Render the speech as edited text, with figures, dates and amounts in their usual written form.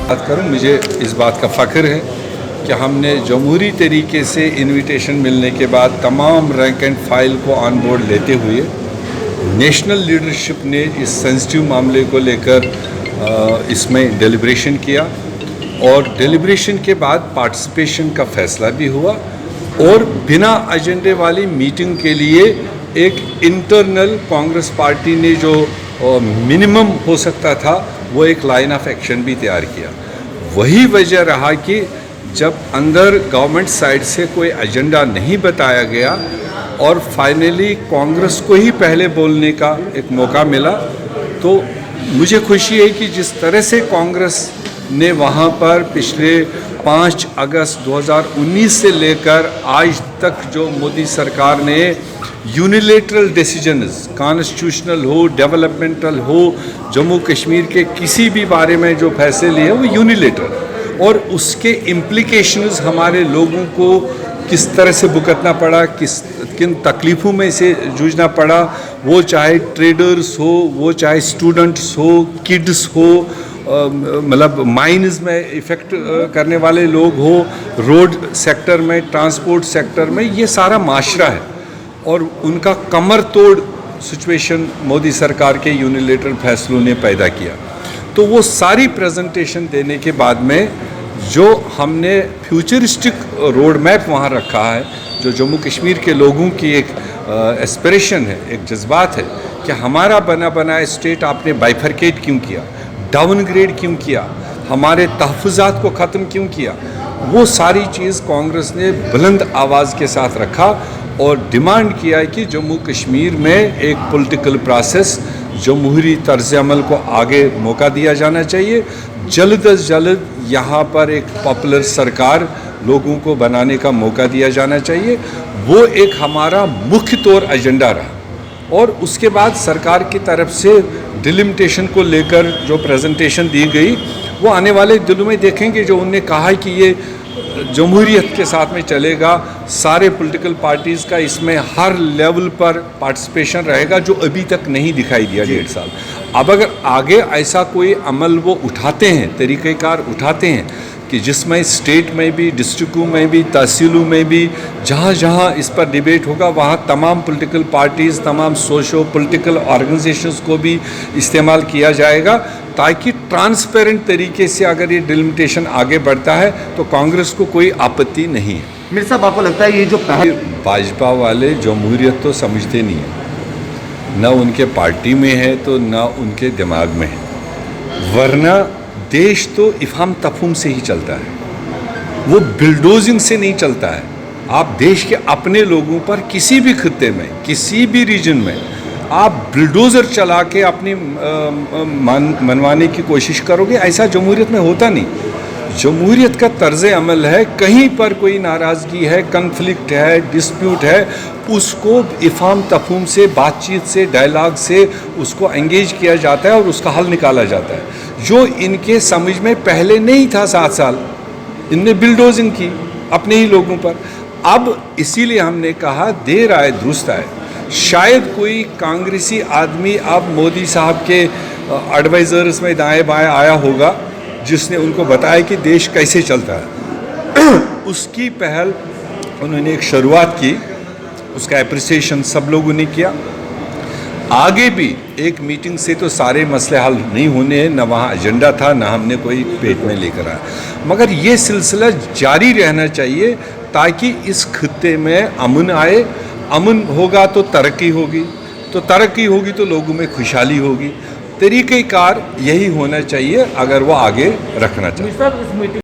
बात करूं, मुझे इस बात का फ़ख्र है कि हमने जमहूरी तरीके से इनविटेशन मिलने के बाद तमाम रैंक एंड फाइल को ऑन बोर्ड लेते हुए नेशनल लीडरशिप ने इस सेंसिटिव मामले को लेकर इसमें डेलिब्रेशन किया और डेलिब्रेशन के बाद पार्टिसिपेशन का फैसला भी हुआ और बिना एजेंडे वाली मीटिंग के लिए एक इंटरनल कांग्रेस पार्टी ने जो मिनिमम हो सकता था वो एक लाइन ऑफ एक्शन भी तैयार किया। वही वजह रहा कि जब अंदर गवर्नमेंट साइड से कोई एजेंडा नहीं बताया गया और फाइनली कांग्रेस को ही पहले बोलने का एक मौका मिला, तो मुझे खुशी है कि जिस तरह से कांग्रेस ने वहाँ पर पिछले 5 अगस्त 2019 से लेकर आज तक जो मोदी सरकार ने यूनिलेटरल डिसीजंस, कॉन्स्टिट्यूशनल हो, डेवलपमेंटल हो, जम्मू कश्मीर के किसी भी बारे में जो फैसले लिए वो यूनिलेटरल, और उसके इम्प्लीकेशंस हमारे लोगों को किस तरह से भुगतना पड़ा, किन तकलीफ़ों में से जूझना पड़ा, वो चाहे ट्रेडर्स हो, वो चाहे स्टूडेंट्स हो, किड्स हो, मतलब माइंस में इफ़ेक्ट करने वाले लोग हो, रोड सेक्टर में, ट्रांसपोर्ट सेक्टर में, ये सारा माशरा है और उनका कमर तोड़ सिचुएशन मोदी सरकार के यूनिलेटरल फैसलों ने पैदा किया। तो वो सारी प्रेजेंटेशन देने के बाद में जो हमने फ्यूचरिस्टिक रोड मैप वहाँ रखा है, जो जम्मू कश्मीर के लोगों की एक एस्पिरेशन है, एक जज्बात है कि हमारा बना बनाया स्टेट आपने बाइफरकेट क्यों किया, डाउनग्रेड क्यों किया, हमारे तहफ़्फ़ुज़ात को ख़त्म क्यों किया, वो सारी चीज़ कांग्रेस ने बुलंद आवाज़ के साथ रखा और डिमांड किया कि जम्मू कश्मीर में एक पॉलिटिकल प्रोसेस, जमहूरी तर्ज़ अमल को आगे मौका दिया जाना चाहिए। जल्द अज जल्द यहाँ पर एक पॉपुलर सरकार लोगों को बनाने का मौका दिया जाना चाहिए। वो एक हमारा मुख्य तौर एजेंडा रहा और उसके बाद सरकार की तरफ से डिलिमिटेशन को लेकर जो प्रेजेंटेशन दी गई वो आने वाले दिनों में देखेंगे। जो उन्होंने कहा है कि ये जमहूरियत के साथ में चलेगा, सारे पॉलिटिकल पार्टीज़ का इसमें हर लेवल पर पार्टिसिपेशन रहेगा, जो अभी तक नहीं दिखाई दिया 1.5 साल। अब अगर आगे ऐसा कोई अमल वो उठाते हैं, तरीक़ेकार उठाते हैं कि जिसमें स्टेट में भी, डिस्ट्रिक्टों में भी, तहसीलों में भी, जहाँ जहाँ इस पर डिबेट होगा वहाँ तमाम पॉलिटिकल पार्टीज़, तमाम सोशो पॉलिटिकल ऑर्गेनाइजेशंस को भी इस्तेमाल किया जाएगा, ताकि ट्रांसपेरेंट तरीके से अगर ये डिलिमिटेशन आगे बढ़ता है तो कांग्रेस को कोई आपत्ति नहीं है। मेरे साहब, आपको लगता है ये जो भाजपा वाले जमहूरियत तो समझते नहीं हैं, न उनके पार्टी में है तो न उनके दिमाग में है, वरना देश तो इफ़हाम तफहूम से ही चलता है, वो बिल्डोजिंग से नहीं चलता है। आप देश के अपने लोगों पर किसी भी खित्ते में, किसी भी रीजन में आप बिल्डोज़र चला के अपनी मनवाने की कोशिश करोगे, ऐसा जमहूरियत में होता नहीं। जमहूरियत का तर्ज़ अमल है, कहीं पर कोई नाराज़गी है, कन्फ्लिक्ट है, डिस्प्यूट है, उसको इफ़हाम तफहूम से, बातचीत से, डायलॉग से उसको एंगेज किया जाता है और उसका हल निकाला जाता है। जो इनके समझ में पहले नहीं था 7 साल, इनने बिल्डोजिंग की अपने ही लोगों पर। अब इसीलिए हमने कहा देर आए दुरुस्त आए। शायद कोई कांग्रेसी आदमी अब मोदी साहब के एडवाइज़र्स में दाएं बाएं आया होगा, जिसने उनको बताया कि देश कैसे चलता है। उसकी पहल उन्होंने एक शुरुआत की, उसका एप्रिसिएशन सब लोगों ने किया। आगे भी एक मीटिंग से तो सारे मसले हल नहीं होने हैं, न वहाँ एजेंडा था, न हमने कोई पेट में लेकर आया, मगर ये सिलसिला जारी रहना चाहिए ताकि इस खित्ते में अमन आए। अमन होगा तो तरक्की होगी, तो तरक्की होगी तो लोगों में खुशहाली होगी। तरीक़ेकार यही होना चाहिए अगर वो आगे रखना चाहिए।